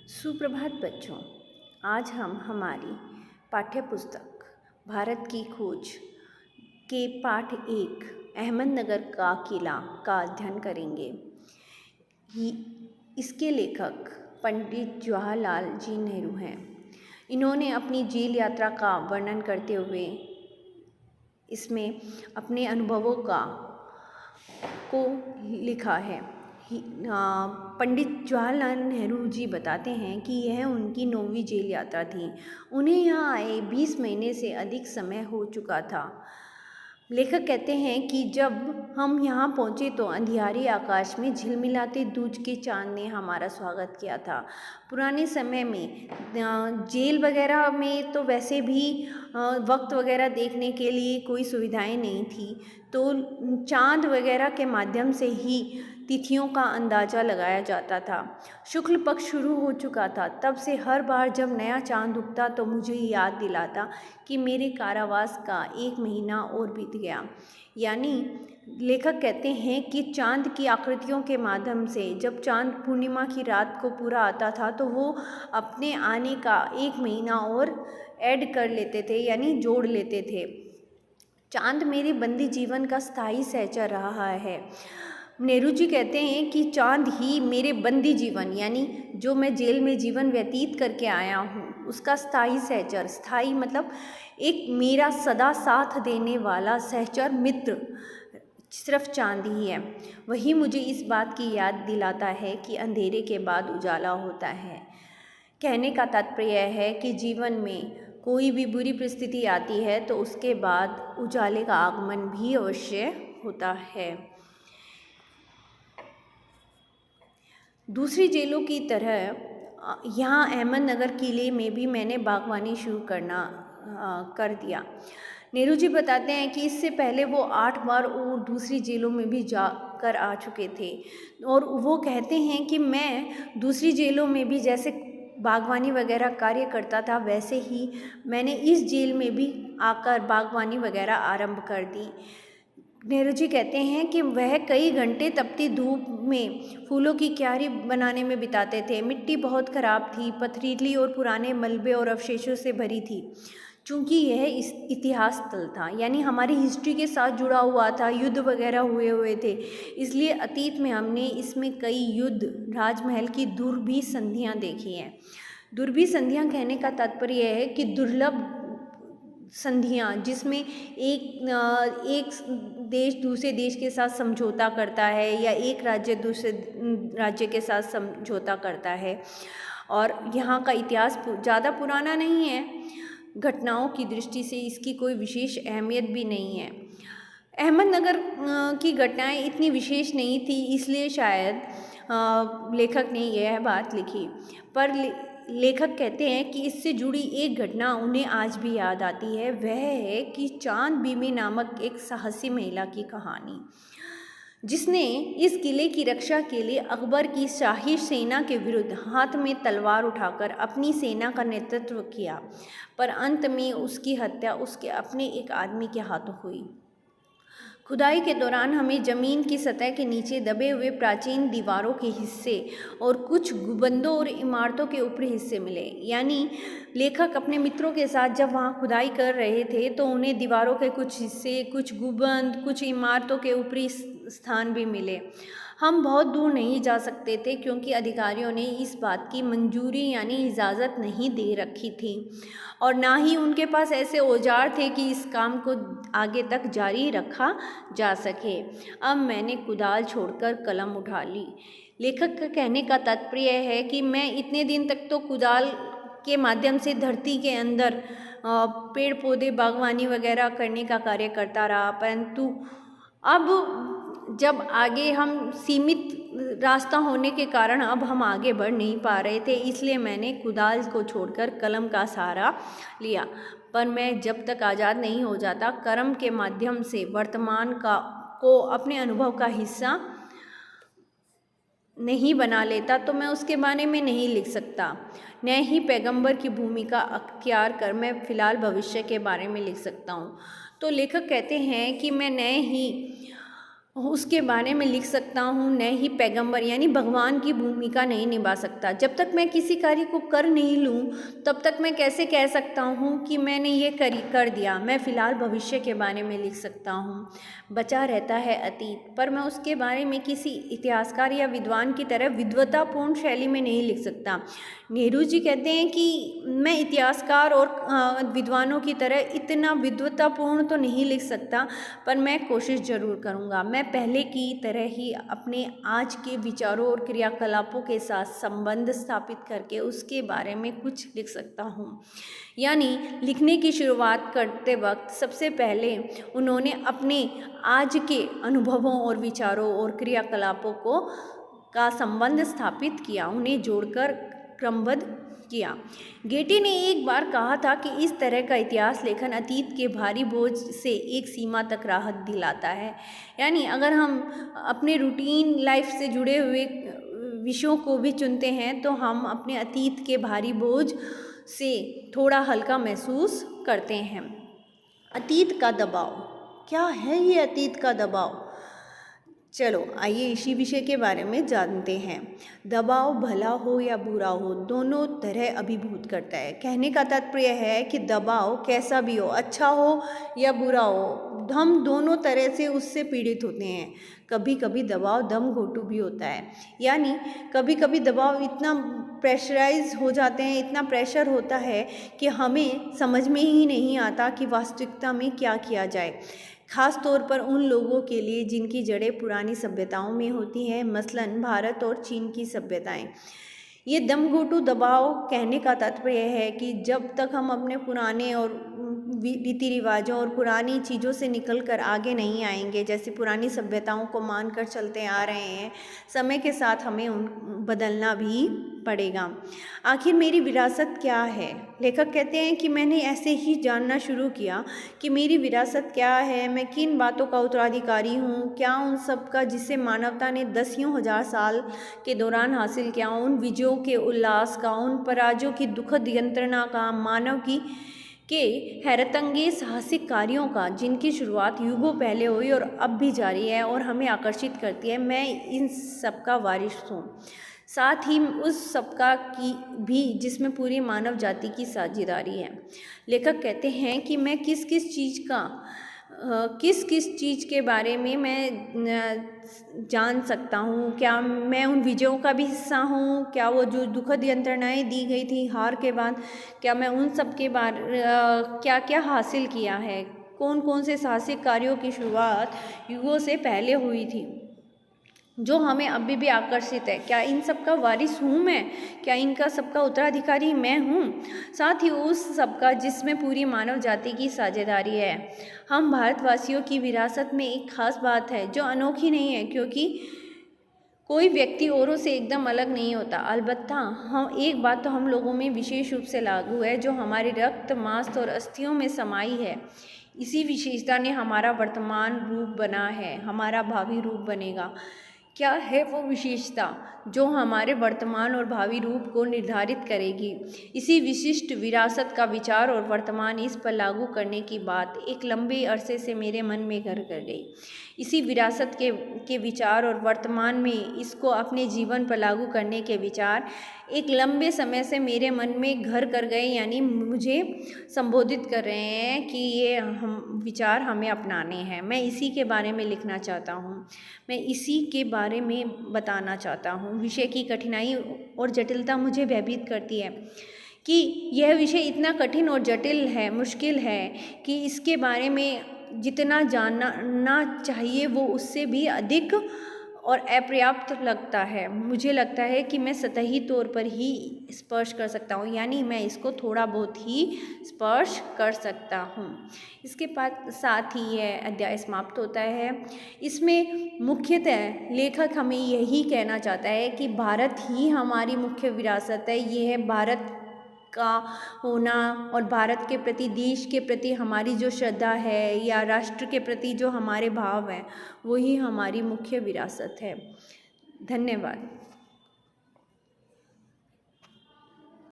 सुप्रभात बच्चों। आज हम हमारी पाठ्य पुस्तक भारत की खोज के पाठ 1 अहमदनगर का किला का अध्ययन करेंगे। इसके लेखक पंडित जवाहरलाल जी नेहरू हैं। इन्होंने अपनी जेल यात्रा का वर्णन करते हुए इसमें अपने अनुभवों को लिखा है। पंडित जवाहरलाल नेहरू जी बताते हैं कि यह उनकी 9वीं जेल यात्रा थी। उन्हें यहाँ आए 20 महीने से अधिक समय हो चुका था। लेखक कहते हैं कि जब हम यहाँ पहुँचे तो अंधियारे आकाश में झिलमिलाते दूज के चाँद ने हमारा स्वागत किया था। पुराने समय में जेल वगैरह में तो वैसे भी वक्त वगैरह देखने के लिए कोई सुविधाएं नहीं थी, तो चाँद वगैरह के माध्यम से ही तिथियों का अंदाज़ा लगाया जाता था। शुक्ल पक्ष शुरू हो चुका था। तब से हर बार जब नया चाँद उगता तो मुझे याद दिलाता कि मेरे कारावास का 1 महीना और बीत गया। यानी लेखक कहते हैं कि चाँद की आकृतियों के माध्यम से जब चाँद पूर्णिमा की रात को पूरा आता था तो वो अपने आने का 1 महीना और ऐड कर लेते थे, यानी जोड़ लेते थे। चाँद मेरे बंदी जीवन का स्थायी सहचर रहा है। नेहरू जी कहते हैं कि चाँद ही मेरे बंदी जीवन, यानी जो मैं जेल में जीवन व्यतीत करके आया हूँ, उसका स्थायी सहचर, स्थायी मतलब एक मेरा सदा साथ देने वाला सहचर मित्र सिर्फ चाँद ही है। वही मुझे इस बात की याद दिलाता है कि अंधेरे के बाद उजाला होता है। कहने का तात्पर्य है कि जीवन में कोई भी बुरी परिस्थिति आती है तो उसके बाद उजाले का आगमन भी अवश्य होता है। दूसरी जेलों की तरह यहाँ अहमदनगर किले में भी मैंने बागवानी शुरू कर दिया। नेहरू जी बताते हैं कि इससे पहले वो 8 बार और दूसरी जेलों में भी जाकर आ चुके थे, और वो कहते हैं कि मैं दूसरी जेलों में भी जैसे बागवानी वगैरह कार्य करता था वैसे ही मैंने इस जेल में भी आकर बागवानी वगैरह आरंभ कर दी। नेहरू जी कहते हैं कि वह कई घंटे तपती धूप में फूलों की क्यारी बनाने में बिताते थे। मिट्टी बहुत खराब थी, पथरीली और पुराने मलबे और अवशेषों से भरी थी। चूँकि यह इतिहास स्थल था, यानी हमारी हिस्ट्री के साथ जुड़ा हुआ था, युद्ध वगैरह हुए थे, इसलिए अतीत में हमने इसमें कई युद्ध, राजमहल की दुर्भी संधियाँ देखी हैं। दुर्भी संधियाँ कहने का तात्पर्य है कि दुर्लभ संधियाँ, जिसमें एक देश दूसरे देश के साथ समझौता करता है या एक राज्य दूसरे राज्य के साथ समझौता करता है। और यहाँ का इतिहास ज़्यादा पुराना नहीं है, घटनाओं की दृष्टि से इसकी कोई विशेष अहमियत भी नहीं है। अहमदनगर की घटनाएं इतनी विशेष नहीं थी, इसलिए शायद लेखक ने यह बात लिखी। पर लेखक कहते हैं कि इससे जुड़ी एक घटना उन्हें आज भी याद आती है। वह है कि चांद बीबी नामक एक साहसी महिला की कहानी, जिसने इस किले की रक्षा के लिए अकबर की शाही सेना के विरुद्ध हाथ में तलवार उठाकर अपनी सेना का नेतृत्व किया, पर अंत में उसकी हत्या उसके अपने एक आदमी के हाथों हुई। खुदाई के दौरान हमें ज़मीन की सतह के नीचे दबे हुए प्राचीन दीवारों के हिस्से और कुछ गुंबदों और इमारतों के ऊपरी हिस्से मिले। यानी लेखक अपने मित्रों के साथ जब वहाँ खुदाई कर रहे थे तो उन्हें दीवारों के कुछ हिस्से, कुछ गुंबद, कुछ इमारतों के ऊपरी स्थान भी मिले। हम बहुत दूर नहीं जा सकते थे क्योंकि अधिकारियों ने इस बात की मंजूरी यानी इजाज़त नहीं दे रखी थी, और ना ही उनके पास ऐसे औजार थे कि इस काम को आगे तक जारी रखा जा सके। अब मैंने कुदाल छोड़कर कलम उठा ली। लेखक का कहने का तात्पर्य है कि मैं इतने दिन तक तो कुदाल के माध्यम से धरती के अंदर पेड़ पौधे, बागवानी वगैरह करने का कार्य करता रहा, परंतु अब जब आगे हम सीमित रास्ता होने के कारण अब हम आगे बढ़ नहीं पा रहे थे, इसलिए मैंने कुदाल को छोड़कर कलम का सहारा लिया। पर मैं जब तक आज़ाद नहीं हो जाता, कर्म के माध्यम से वर्तमान को अपने अनुभव का हिस्सा नहीं बना लेता तो मैं उसके बारे में नहीं लिख सकता। न ही पैगंबर की भूमिका अख्तियार कर मैं फ़िलहाल भविष्य के बारे में लिख सकता हूँ। तो लेखक कहते हैं कि मैं नए ही उसके बारे में लिख सकता हूँ, न ही पैगंबर यानी भगवान की भूमिका नहीं निभा सकता। जब तक मैं किसी कार्य को कर नहीं लूँ तब तक मैं कैसे कह सकता हूँ कि मैंने ये कर दिया। मैं फ़िलहाल भविष्य के बारे में लिख सकता हूँ। बचा रहता है अतीत, पर मैं उसके बारे में किसी इतिहासकार या विद्वान की तरह विद्वतापूर्ण शैली में नहीं लिख सकता। नेहरू जी कहते हैं कि मैं इतिहासकार और विद्वानों की तरह इतना विद्वतापूर्ण तो नहीं लिख सकता, पर मैं कोशिश ज़रूर करूँगा। मैं पहले की तरह ही अपने आज के विचारों और क्रियाकलापों के साथ संबंध स्थापित करके उसके बारे में कुछ लिख सकता हूँ। यानी लिखने की शुरुआत करते वक्त सबसे पहले उन्होंने अपने आज के अनुभवों और विचारों और क्रियाकलापों का संबंध स्थापित किया, उन्हें जोड़कर क्रमबद्ध किया। गेटी ने एक बार कहा था कि इस तरह का इतिहास लेखन अतीत के भारी बोझ से एक सीमा तक राहत दिलाता है। यानी अगर हम अपने रूटीन लाइफ से जुड़े हुए विषयों को भी चुनते हैं तो हम अपने अतीत के भारी बोझ से थोड़ा हल्का महसूस करते हैं। अतीत का दबाव, क्या है ये अतीत का दबाव? चलो आइए इसी विषय के बारे में जानते हैं। दबाव भला हो या बुरा हो, दोनों तरह अभिभूत करता है। कहने का तात्पर्य है कि दबाव कैसा भी हो, अच्छा हो या बुरा हो, हम दोनों तरह से उससे पीड़ित होते हैं। कभी कभी दबाव दम घोंटू भी होता है, यानी कभी कभी दबाव इतना प्रेशराइज हो जाते हैं, इतना प्रेशर होता है कि हमें समझ में ही नहीं आता कि वास्तविकता में क्या किया जाए। खास तौर पर उन लोगों के लिए जिनकी जड़ें पुरानी सभ्यताओं में होती हैं, मसलन भारत और चीन की सभ्यताएं। ये दमघोंटू दबाव कहने का तात्पर्य है कि जब तक हम अपने पुराने और रीति रिवाजों और पुरानी चीज़ों से निकल कर आगे नहीं आएंगे, जैसे पुरानी सभ्यताओं को मानकर चलते आ रहे हैं, समय के साथ हमें उन बदलना भी पड़ेगा। आखिर मेरी विरासत क्या है? लेखक कहते हैं कि मैंने ऐसे ही जानना शुरू किया कि मेरी विरासत क्या है, मैं किन बातों का उत्तराधिकारी हूँ, क्या उन सब का जिसे मानवता ने दसियों हजार साल के दौरान हासिल किया, उन विजयों के उल्लास का, उन पराजयों की दुखद यंत्रणा का, मानव की के हैरतअंगेज साहसिक कार्यों का, जिनकी शुरुआत युगों पहले हुई और अब भी जारी है और हमें आकर्षित करती है। मैं इन सब का वारिस हूँ, साथ ही उस सबका की भी जिसमें पूरी मानव जाति की साझेदारी है। लेखक कहते हैं कि मैं किस किस चीज़ के बारे में मैं जान सकता हूँ, क्या मैं उन विजयों का भी हिस्सा हूँ, क्या वो जो दुखद यंत्रणाएँ दी गई थी हार के बाद, क्या मैं उन सब के बारे क्या क्या हासिल किया है, कौन कौन से साहसिक कार्यों की शुरुआत युगों से पहले हुई थी जो हमें अभी भी आकर्षित है, क्या इन सब का वारिस हूँ मैं, क्या इनका सबका उत्तराधिकारी मैं हूँ, साथ ही उस सबका जिसमें पूरी मानव जाति की साझेदारी है। हम भारतवासियों की विरासत में एक खास बात है जो अनोखी नहीं है, क्योंकि कोई व्यक्ति औरों से एकदम अलग नहीं होता। अलबत्ता हम एक बात तो हम लोगों में विशेष रूप से लागू है, जो हमारे रक्त, मांस और अस्थियों में समाई है। इसी विशेषता ने हमारा वर्तमान रूप बना है, हमारा भावी रूप बनेगा। क्या है वो विशेषता जो हमारे वर्तमान और भावी रूप को निर्धारित करेगी? इसी विशिष्ट विरासत का विचार और वर्तमान इस पर लागू करने की बात एक लंबे अरसे से मेरे मन में घर कर गई। इसी विरासत के विचार और वर्तमान में इसको अपने जीवन पर लागू करने के विचार एक लंबे समय से मेरे मन में घर कर गए, यानी मुझे संबोधित कर रहे हैं कि ये हम विचार हमें अपनाने हैं। मैं इसी के बारे में लिखना चाहता हूँ, मैं इसी के बारे में बताना चाहता हूँ। विषय की कठिनाई और जटिलता मुझे भयभीत करती है कि यह विषय इतना कठिन और जटिल है, मुश्किल है कि इसके बारे में जितना जानना चाहिए वो उससे भी अधिक और अपर्याप्त लगता है। मुझे लगता है कि मैं सतही तौर पर ही स्पर्श कर सकता हूँ, यानी मैं इसको थोड़ा बहुत ही स्पर्श कर सकता हूँ। इसके साथ ही यह अध्याय समाप्त होता है। इसमें मुख्यतः लेखक हमें यही कहना चाहता है कि भारत ही हमारी मुख्य विरासत है। ये है भारत का होना और भारत के प्रति, देश के प्रति हमारी जो श्रद्धा है या राष्ट्र के प्रति जो हमारे भाव हैं, वही हमारी मुख्य विरासत है। धन्यवाद।